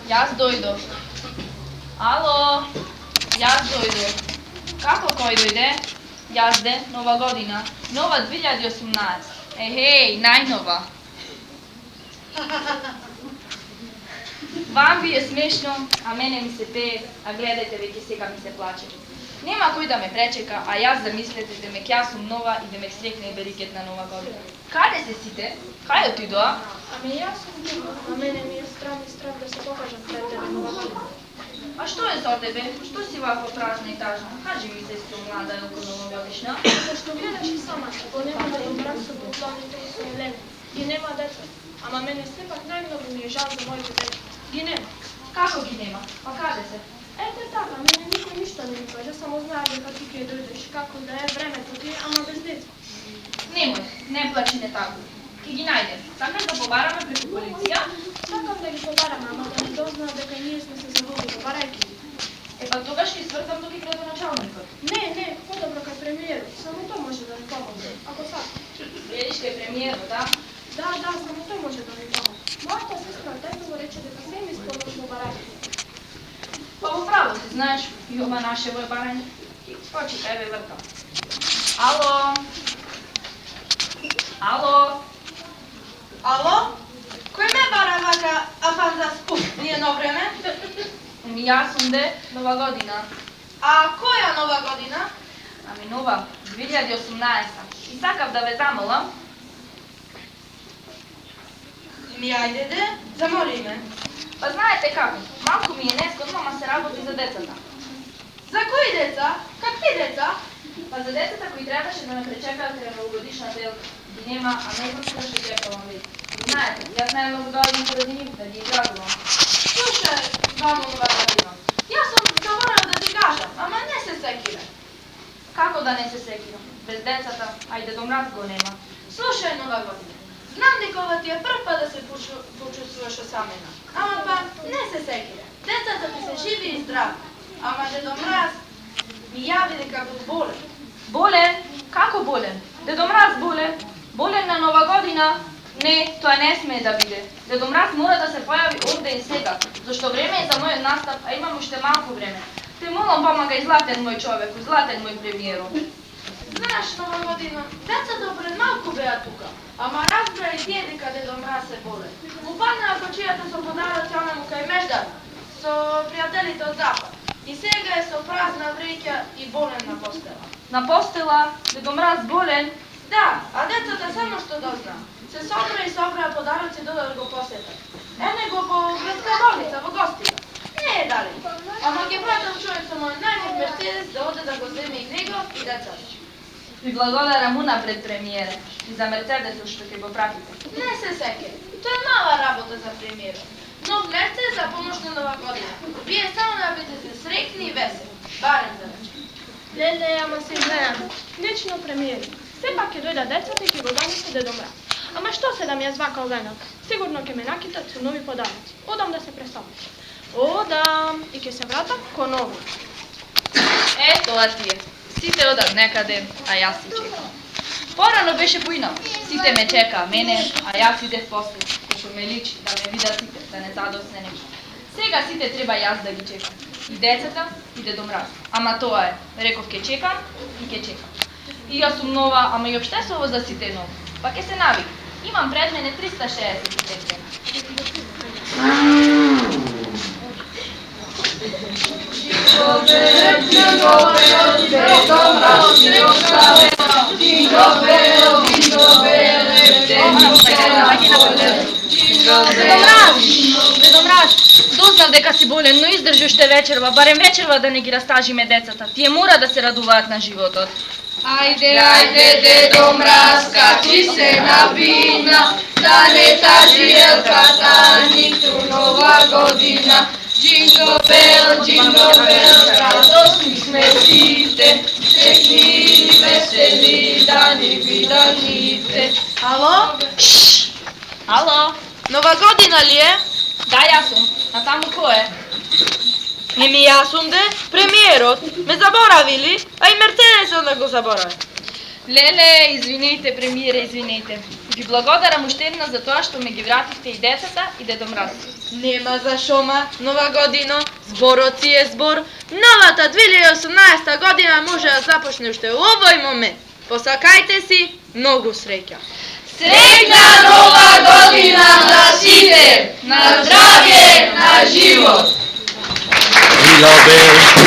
Jaz dojdu. Alo, jaz dojdu. Kako koji dojde? Jazde, nova godina. Nova 2018. Hej, najnova. Vam bi je smešno, a mene mi se peje, a gledajte već сега mi se plače. Nema koji da me prečeka, a jaz zamislite, da mek jaz sam nova i da mek srekne beriket na nova godina. Kade se site? Kaj otido? Ами јас сум дива, а мене ми е страх да се покажам пред тебе нова година. A što je za tebe? Što si ovako prazna i tažna? Kaži mi, sestro mlada i oko novogodišnja. Зашто гледаш и сама, ако нема да им брак со главните и со Елена. Ги нема деца. Ама мене сепак најмногу ми е жал за моите деца. Ги нема. Kako gi nema? Pa kade se? Ете така, мене никој ништо не ми каже, само знае дека ти ќе дојдеш, како да е времето ти, ама без деца. Nemoj, ne plači ne tako. Ki gi najdem. Sakaš da побараме преку полиција? Сакам да ги побараме, ама да не дознаат дека ние сме се загубили, барајќи ги. Е па тогаш ги свртам тук и градоначалникот. Не, подобро кај премиерот, само тој може да ни помогне, ако сака. Видиш кај премиерот, да? Да, само тој може да ни помогне. Мојата сестра тето го рече дека се ми сподобно барајќи. Па управо ти, знаеш, и оба нашево е барање. Почекај, бе, вртам. Ало? Ало? Ало? Кој ме бара вака афан за спуп? Nije едно време? Јас сум де, нова година. А која нова година? Ами нова, 2018. И сакав да ве замолам. Ми ајде де, замоли ме. Па знаете како, малку ми е нескодно, ама се работи за децата. За кои деца? Какви деца? Па за децата кои требаше да ме пречекаат край новогодишната елка. Ги нема, а не знам сега ще чекавам вид. Знаете, јас најмногу дојдем поради нив да ги израдувам. Слушај, мамо нова година. Јас сум заборавил да ти кажам, ама не се секирам. Како да не се секирам? Без децата, ајде до мраз го нема. Слушај, нова година. Знам дека ова ти е прв пат да се почувствуваш осамена. Ама па, не се секирам. Децата ти се живи и здрави. Ама Дедо Мраз ми јави дека бил болен. Болен? Како болен? Дедо Мраз болен? Болен на нова година? Не, тоа не смее да биде. Дедо Мраз мора да се појави овде и сега, зашто време е за мојот настап, а имам уште малку време. Те молам, помагај златен мој човеку, златен мој премиеру. Знаеш, нова година, децата пред малку беа тука, ама разбра и тие дека Дедо Мраз е болен. Упаднаа кочијата со подароци онаму кај Междар, со пријателите од Запад. И сега е со празна вреќа и болен на постела. На постела? Дедо Мраз болен? Да, а децата само што дозна. Се собраа подароци да го посетат. Ене го по градска болница во гостина. Не е далеко. Ама ќе пратам човек со мој најнов Мерцедес да оде да го земе и него и децата. Ви благодарам унапред, премиере, и за Мерцедесот што ќе го пратите. Не се секе. Тоа е мала работа за премиерот. Но гледате за помош на нова година. Вие само да бидете среќни и весели. Барем за вечер. Леле, ама се изгледам. Нечно премиери. Сепак ќе дојда децата и ќе го донесе Дедо Мраз. Ама што се да ми е звакал венот? Сигурно ќе ме накитат со нови подароци. Одам да се пресамиш. Одам и ќе се вратам ко ново. Тоа ти е. Сите одат некаде, а јас си чекам. Порано беше поинаку. Сите ме чека мене, а јас идев после, што ме личи, да ме видат сите, да не задосне нешто. Сега сите треба јас да ги чекам. И децата, и Дедо Мраз. Ама тоа е. Реков ке чекам и ке чекам. И јас сум нова, ама и опште се ово за сите ново. Па ке се навик. Имам пред мене 365 дена. Дедо Мраз, дознав дека си болен, но издржи уште вечерва, барем вечерва да не ги растажиме децата. Тие мора да се радуваат на животот. Ајде, Дедо Мраз, качи се на вина, да не тажи елката, ниту нова година. Jingle bell, радосни сме сите, среќни и весели да ни виданите. Ало? Ало? Нова година ли е? Да, јас сум. А таму кој е? Еми јас сум де, премиерот. Ме заборавили, а и Мерцедесот не го заборави. Леле, извинете, премиере, извинете. Ви благодарам уште еднаш за тоа што ме ги вративте и децата и Дедо Мраз. Нема за шома, нова година, зборот си е збор. Новата 2018 година може да започне уште у овој момент. Посакајте си многу среќа. Среќна нова година на сите! На здравје, на живот! Jingle bells,